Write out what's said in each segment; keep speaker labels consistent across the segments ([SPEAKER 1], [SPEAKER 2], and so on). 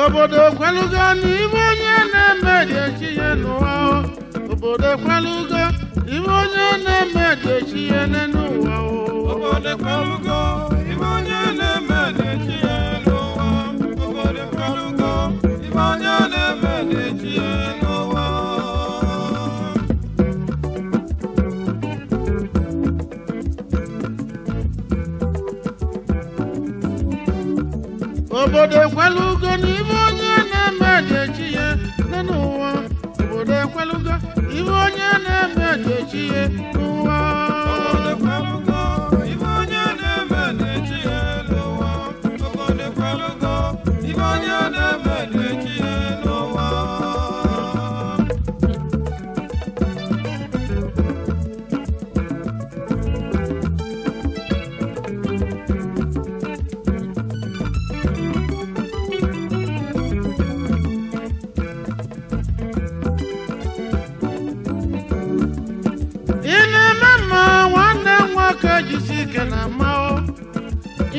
[SPEAKER 1] obodo kwalugo n'ibe onye na-eme dị echi ya n'ụwa obodo kwalugo ibe onye na-eme dị echi ya n'ụwa
[SPEAKER 2] obodo kwalugo ibe onye na-eme dị echi ya n'ụwa obodo kwalugo ibe onye na-eme dị echi ya n'ụwa
[SPEAKER 1] obodo kwalugo n'ibe onye na-eme dị echi ya n'ụwa obodo kwalugo ibe onye na-eme dị echi ya n'ụwa
[SPEAKER 2] obodo kwalugo ibe onye na-eme dị echi ya n'ụwa obodo kwalugo ibe onye na-eme dị echi ya n'ụwa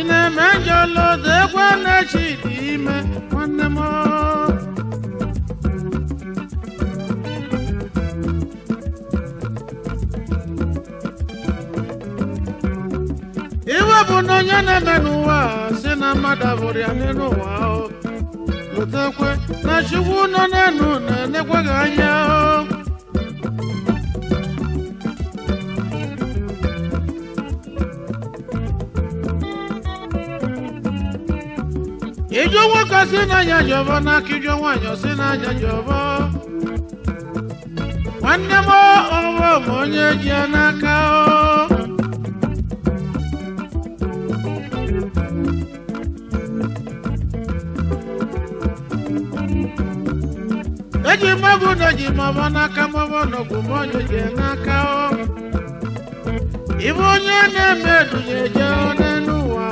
[SPEAKER 2] ine menjolo de gwana chidime wanemo iwe buno nyane menuwa sina madavori anenuwa lutekwe na chukwu no nenu nenekwe ganya ijo nwoke si n'anya jọbọ n'aka ijo nwaanyị si n'anya jọbọ nwanne m ọwụ m onye ji ya n'aka eji mmagụ na ji mọbọ n'aka mọbọ n'ogwu m onye ji ya n'aka ibe onye na-eme edunye je n'elu ụwa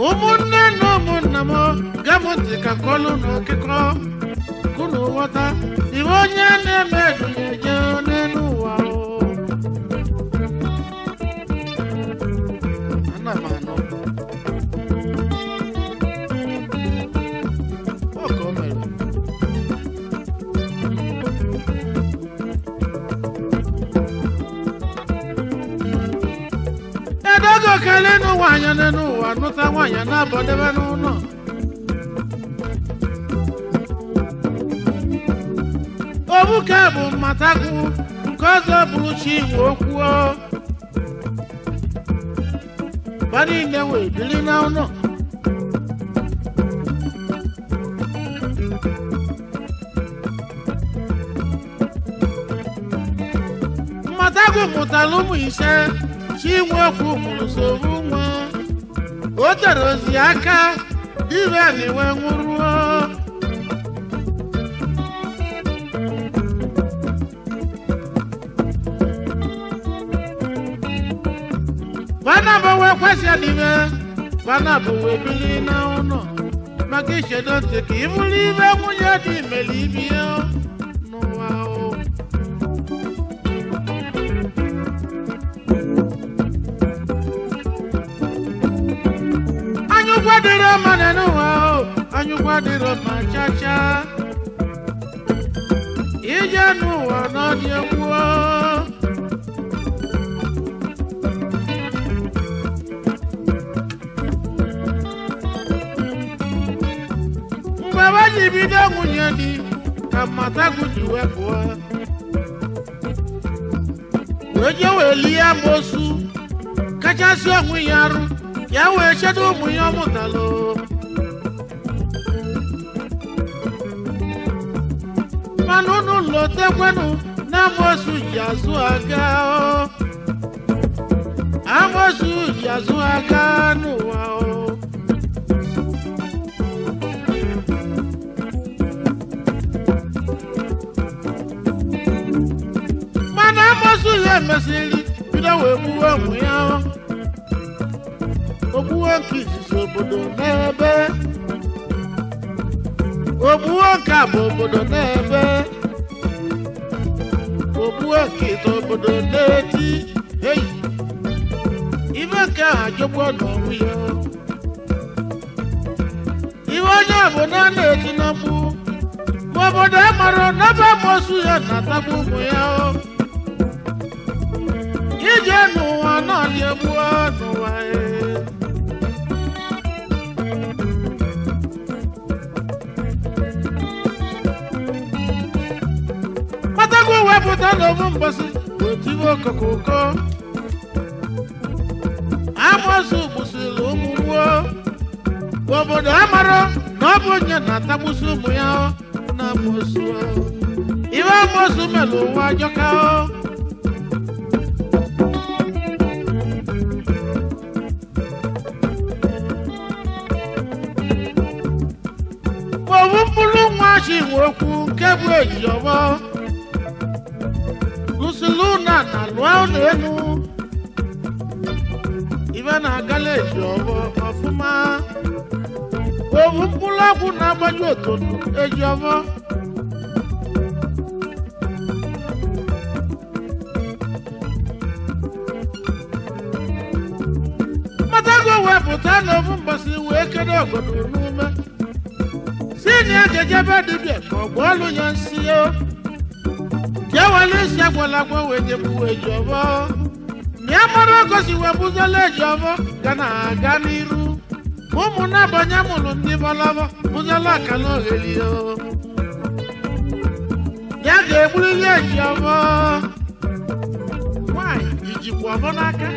[SPEAKER 2] ụmụnne na ụmụnna m gamụntị ka kọlụ n'akụkọ kunu ghọta iwe onye na-eme edunye je n'elu ụwa ana m anụ ọka o mere edogo kele n'ụwa anya n'elu ụwa nụta nwaanyị na-abọdebe n'ụlọ obuke bụ mmatagwu nke ọzọ bụrụ chi igwe okwu ba niile wee biri n'ụlọ mmatagwu mụtara ụmụ ise chi igwe okwu mụrụ soro nwa o tere ozi aka ire n'iwe nwụrụ bana bụ wee kwesị n'ime bana bụ wee bili n'ụlọ maka ichedo ntị ka ịbụrụ ibe nwunye dị imeli ibi ya n'ụwa anyụkwa dịrị mma n'ụwa anyụkwa dịrị mma chacha ije n'ụwa n'ọdị egwu mgbe ba ji bido nwunye dị ka mmatagwu ji wepụ oje wee lie amosu kachasị onwe ya arụ ya wee chedo ụmụ ya ọ mụtalụ mana unu lotekwenụ na amosu ji azụ aga amosu ji azụ aga n'ụwa mana amosu ya emesịrị bido wee gbuwe ụmụ ya ogbuwe nke izizi obodo n'ebe ogbuwe nke a bụ obodo n'ebe ogbuo nkịta obodo na-eti eyi ibe nke ahụ ajọgbu n'onwe ya iwe onye obodo na-eti na mgbu ma obodo amara n'ebe amosu ya na-atagbu ụmụ ya ije n'ụwa naanị egbu n'ụwa matago wepụta n'ofu mgbasị otiwe okokoko amosu gbusiri ụmụ gboo obodo amara na ọ bụ onye na-atagbusi ụmụ ya na amosu iwe amosu mere ụwa ajọka owu mkpụrụ nwa chi nwe okwu nke bụ ejiọbọ lụsịlụ na lụọ n'elu ibe na-agala ejiọbọ ọfụma owu mkpụrụ ọgwụ na-agbaju ototo ejiọbọ matago wepụta n'ofu mbọsị wee kedo ọgọdọ n'ume si na ejejebe dibịa ka ọ bụ ọlụ ya nsị o jewele isi agwalagwa wee jebuwe ejiọbọ na ya mara ogosi wee bụzala ejiọbọ ga na-aga n'iru ụmụ na-abanye mụrụ ndị bọlọbọ bụzala akala ogheli o ya ga-egburili ejiọbọ nwanyị ijikwa ọbọ n'aka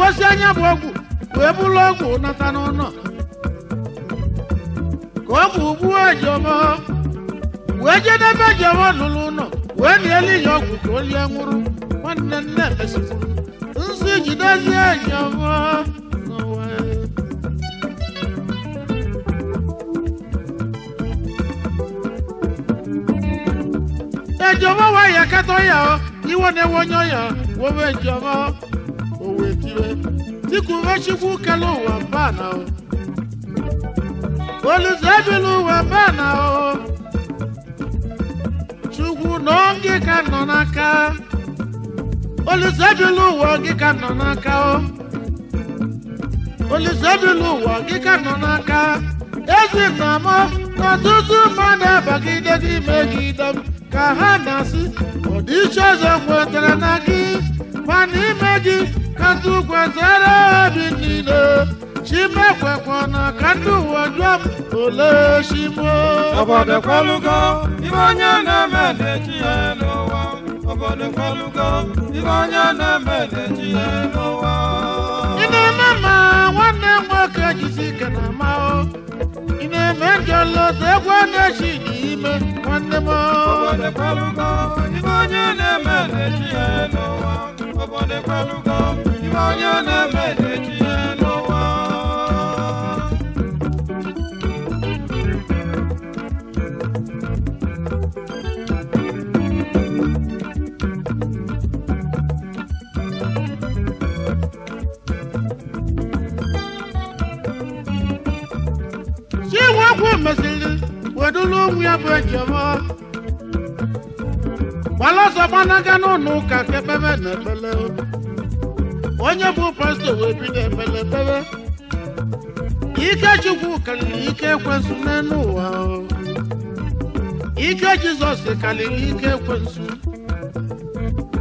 [SPEAKER 2] osi anya bụ ọgwụ wee bụrụ ọgwụ nata n'ụlọ ka ọ bụ ugbu ejiọbọ wee jedebe ejiọbọ lụrụ ụlọ wee na-eli ya ọgwụ ka o lie nwụrụ nwanne nne mesịrị nsị jidezie ejiọbọ n'ụwa ejiọbọ wee ya katọ ya iwe na-ewe onye ọya wowe ejiọbọ tikuve chukwu kele ụwa mbana Olùsọ ebili ụwa mbana chukwu na gị ka nọ n'aka Olùsọ ebili ụwa gị ka nọ n'aka Olùsọ ebili ụwa gị ka nọ n'aka ezi nna m n'ọtụtụ mmadụ abagide gị megide m ka ha na-asị ọdịiche ọzọ kwetara na gị ma n'ime gị Kantu kwetara obi niile chimekwekwa na kantu wajom ole shimo
[SPEAKER 3] obodo kwalugo ibe onye na-eme na-eji ya n'ụwa obodo kwalugo ibe onye na-eme na-eji ya n'ụwa
[SPEAKER 2] ị na-eme ma nwanne nwoke jisi ike na amahụ ị na-eme njọlọta egwu na-echi n'ime nwanne m
[SPEAKER 3] obodo kwalugo ibe onye na-eme na-eji ya n'ụwa obodo kwalugo ibe onye na-eme na-eji ya n'ụwa
[SPEAKER 2] Chiwakwu mesịrị wedulu onwe ya bụ ejiọbọ gbalọsọ gbanaga n'ụlọ ụka kekpebe na ekpele onye bụ pastọ wee bido ekpele ekpebe ike Chukwu karịrị ike ekwensu n'elu ụwa ike Jizọs karịrị ike ekwensu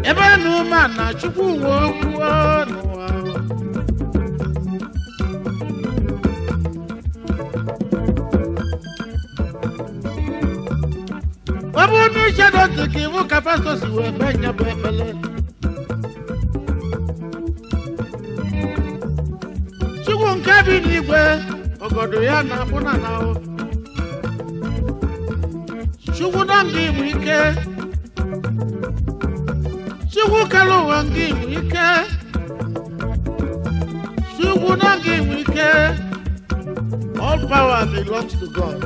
[SPEAKER 2] ebe na ume na Chukwu nwe okwu n'ụwa ọ bụ n'iche dị ntị ka iwu ka pastọ si wee mee nya bụ ekpele Chukwu nke bi n'igwe ọgọdọ ya na-akpụ na n'ahụ Chukwu na nga inwe ike Chukwu kere ụwa nga inwe ike Chukwu na nga inwe ike all power belongs to God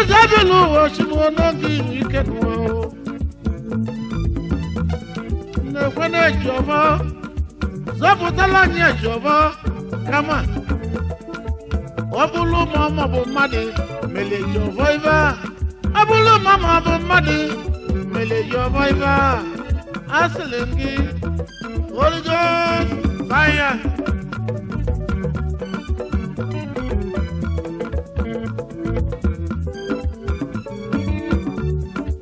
[SPEAKER 2] Zabilu Oshimonogi Wikenwo. Nekwene Jovo. Zoputala nye Jovo. Kama. Obulu mama bumadi. Mele Jovo iva. Obulu mama bumadi. Mele Jovo iva. Aslengi. Holy Ghost. Fire.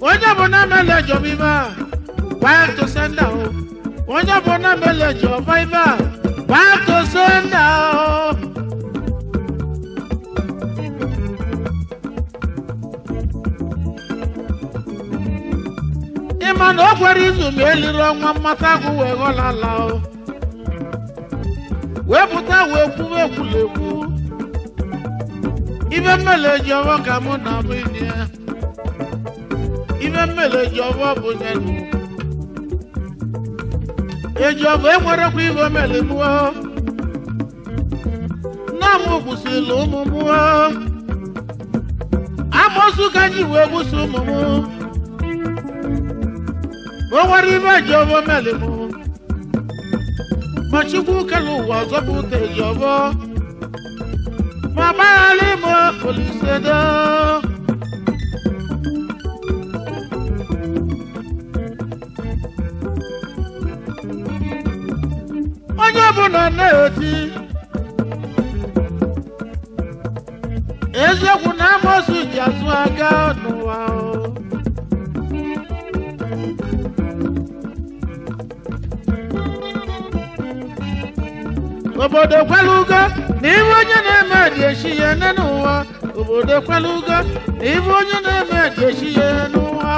[SPEAKER 2] Oja bona mele jobiva, back to send out. Oja bona mele jobiva, back to send out. Iman okwari zumeli rongwa matagu wego lalao. Webuta wekuwe kuleku. Ibe mele jobo kamu na binia. Ibe mele jobo bunyenu. Ejobo enwere ku ibe mele muo. Na mu busilu mumu. Amosu kanyi we busu mumu. Owari ibe jobo mele mu. Machuku kalu wazobu te jobo. Mama limo polisedo. Onye buna neoti. Eziokwu na amosu ji azụ aga n'ụwa o. Obodo kwalugo na iwe onye na-eme dị echi ya n'ụwa. Obodo kwalugo na iwe onye na-eme dị echi ya n'ụwa.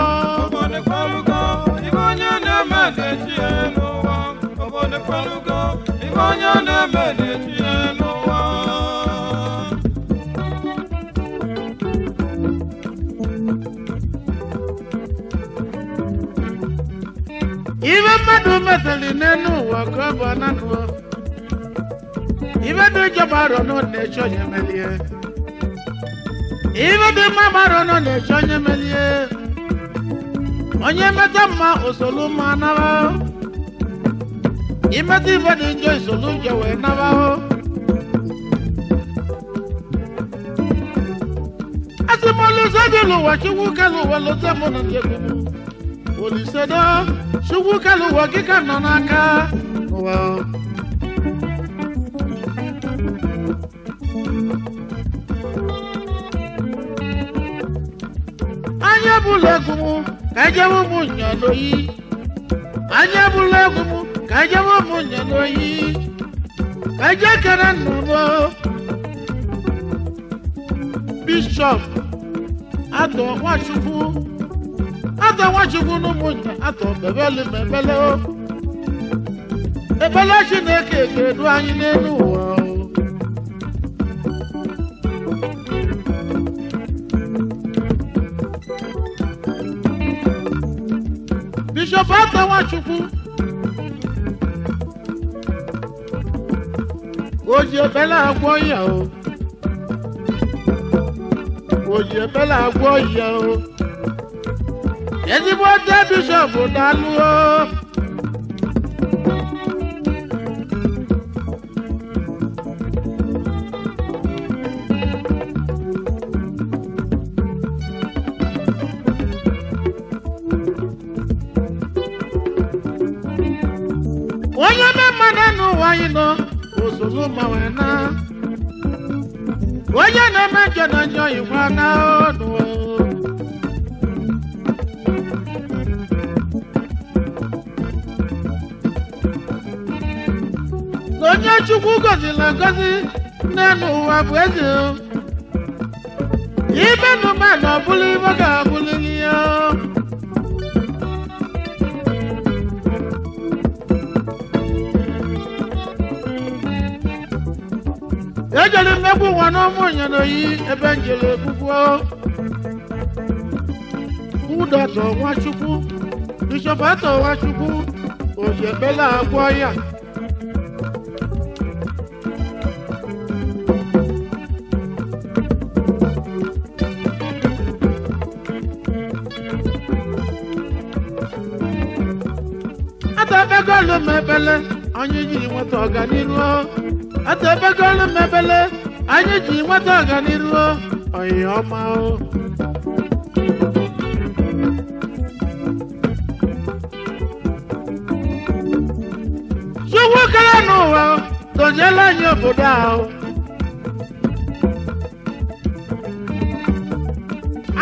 [SPEAKER 3] Obodo kwalugo ibe onye na-eme dị echi ya n'ụwa. Obodo kwalugo ibe onye na-eme dị echi ya n'ụwa.
[SPEAKER 2] Ibe mmadụ metali n'ụwa ka ọ bụ ananụ. Ibe dị jọbaro no na-eche onye melie. Ibe dị mmabaro no na-eche onye melie. Onye meta mma osolu mma naba. Imeta ibe dị njọ isolu njọ wee naba. Asimolu Zabilu wa chukwu kelu wa lote mụ na ndegwu. Olisedo chukwu kelu wa kika nọ n'aka. Anya bulegumu kajewu munyanoyi. Anya bulegumu kajewu munyanoyi. Kajekere nuno. Bishop ato Nwachukwu. Ato Nwachukwu n'umunya ato bebeli mebele o. Ebele Chineke ga-edu anyị n'elu ụwa. Bishop Ato Nwachukwu. Oji ebele agwọ ya o. Oji ebele agwọ ya o. Ezigbo ọdẹ Bishop daalụ o. Onye na-eme n'ụwa anyị nọ osoro ma na. Onye na-eme njọ na njọ ịkwa na n'ụwa. Onye Chukwu gọzila gọzi n'elu ụwa bụ eze. Ibe nụma na ọbụla ibe ga-abụlili ya. Ejere mmegbu nwa n'ọmụ Nyanoyi ebe njere egbugbo. Udato Nwachukwu, Bishop Ato Nwachukwu, oji ebele agwọ ya. atebegolu mebele anyị ji nweta ọganiru atebegolu mebele anyị ji nweta ọganiru oyi ọma o Chukwu kere n'ụwa doziela anyị obodo ahụ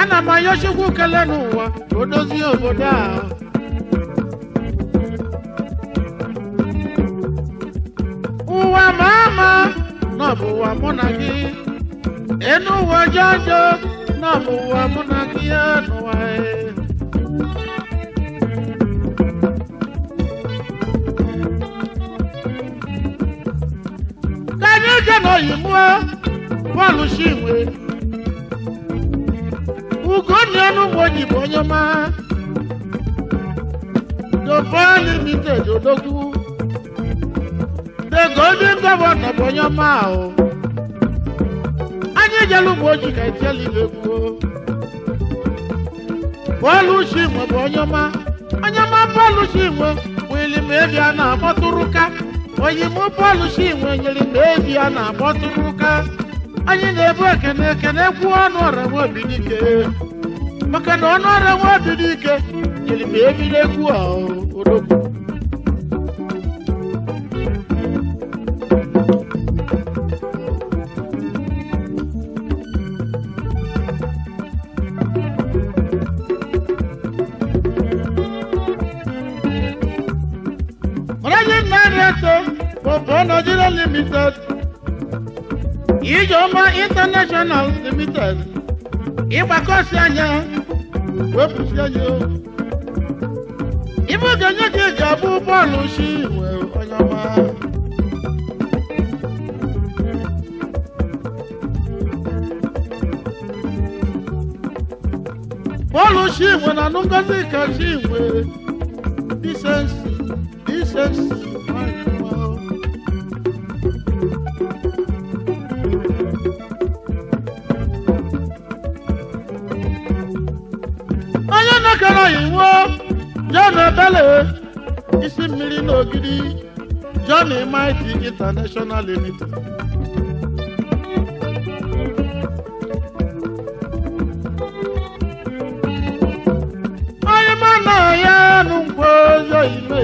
[SPEAKER 2] ana m ayọ Chukwu kele n'ụwa ka o dozie obodo ahụ ụwa ma ama na ọ bụ ụwa mụ na gị enu ụwa jọjọ na ọ bụ ụwa mụ na gị n'ụwa ka anyị je n'oyimuo bọọlụ Chinwe Ugonni ọnụ ụmụ oyibo onye ọma Dofa Limited odogwu The Golden Governor bụ onye ọma ahụ anyị jelu ụmụ oji ka etiela ibe kwuo bọọlụ Chinwe bụ onye ọma bọọlụ Chinwe bụ ilime ebi a na-akpọtụrụka oyimụ bọọlụ Chinwe nyere ime ebi a na-akpọtụrụka anyị na-ebu ekene kwuo ọnụ ọra nwa obi dike maka na ọnụ ọra nwa obi dike nyere ime ebi na-ekwu odogwu Nigeria Limited, Ijoma International Limited, Ibakosi anya, wepusi anya. Ibu ganye ki gabu bọọlụ Chinwe onye ọma. Bọọlụ Chinwe na Ngozi ka Chinwe, decency. John Ebele isi mmiri n'ogidi John Mighty International Limited onye mana ya n'nkwo ozo ime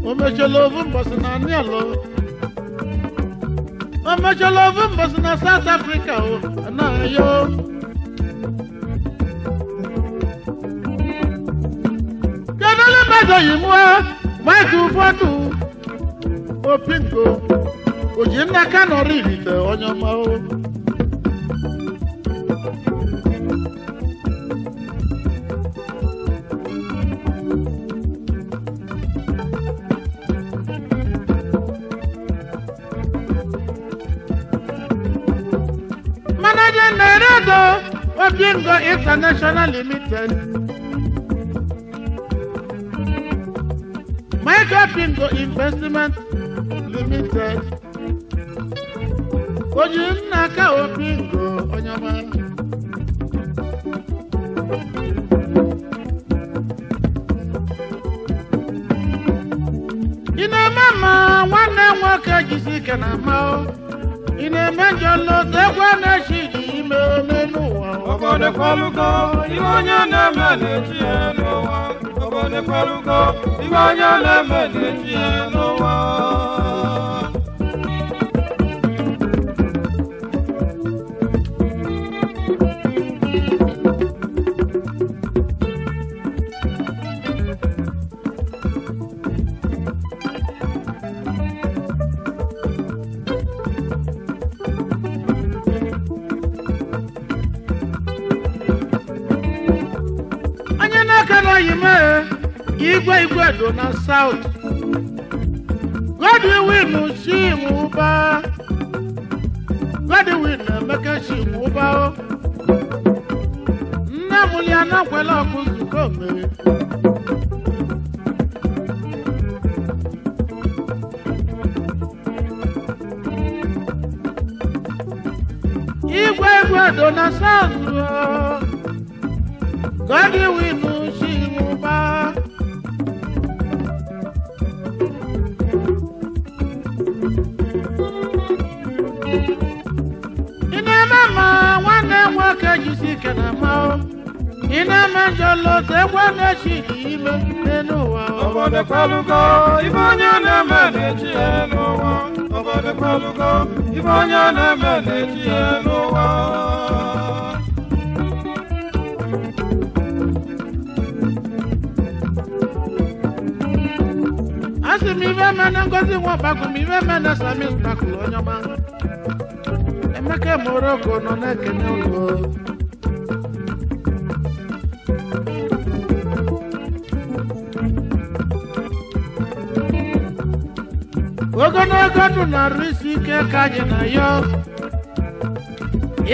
[SPEAKER 2] o mechela ovu mbọsị na Nialo o mechela ovu mbọsị na South Africa na yo Yimwa Mike Ufotu Opingo Ojinna Kano Rivite onye ọma o Manager Neredo Opingo International Limited Michael Pingo Investment Limited Ojinna ka Opingo onye ọma ina mama nwanne nwoke jisike na ma ina menjo lo tegwa na shidi ime n'ụwa
[SPEAKER 3] obodo kwalugo iwe onye na-eme na-echi n'ụwa obodo kwalugo iwe onye na-eme na-echi n'ụwa
[SPEAKER 2] Igwe do na South Godwin Chimuba Godwin Emeka Chimuba nna muliana kwela okuzuko mere Igwe do na South Godwin Chimuba nwoke jisi ike na mao ị na-eme njọ lọta ekwe na-echi ime n'elu ụwa
[SPEAKER 3] obodo kwalugo ibe onye na-eme na-echi ya n'ụwa obodo kwalugo ibe onye na-eme na-echi ya n'ụwa
[SPEAKER 2] asị m ibe mene ngozi nwa ọgbakọ m ibe mene sami spakụl onye ọma Emeka Moroko nọ na-ekene ụlọ ogologo ndụ na-arụ isi ike ka anyị na ya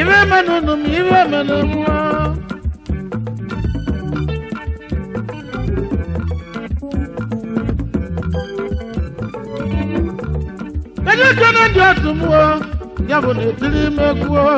[SPEAKER 2] ibe mene unu m ibe mene mmụọ kedu kene dị otu mmụọ ya bụ na etiri ime kwuo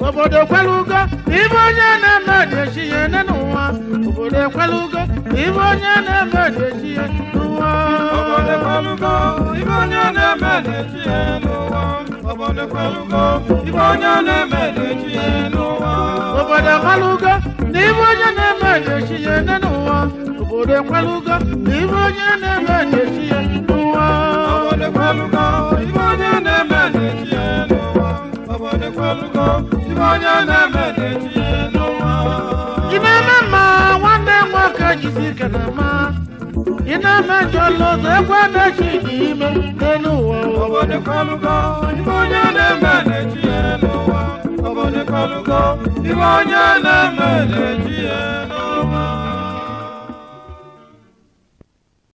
[SPEAKER 2] obodo ekwelugo ibe onye na-eme eji ya n'ụwa obodo ekwelugo ibe onye na-eme eji ya n'ụwa
[SPEAKER 3] obodo ekwelugo ibe onye na-eme eji ya n'ụwa obodo ekwelugo ibe onye na-eme eji ya n'ụwa
[SPEAKER 2] obodo ekwelugo na ibe onye na-eme eji ya n'ụwa obodo ekwelugo na ibe onye na-eme eji ya n'ụwa
[SPEAKER 3] obodo ekwelugo ibe onye na-eme eji ya n'ụwa obodo ekwelugo ibe onye na-eme eji ya n'ụwa
[SPEAKER 2] ị na-eme mma nwanne nwoke jisi ike na mma ị na-eme njọ lọta ekwe na-echi n'ime n'elu ụwa
[SPEAKER 3] obodo ekwelugo ibe onye na-eme eji ya n'ụwa obodo ekwelugo ibe onye na-eme eji ya n'ụwa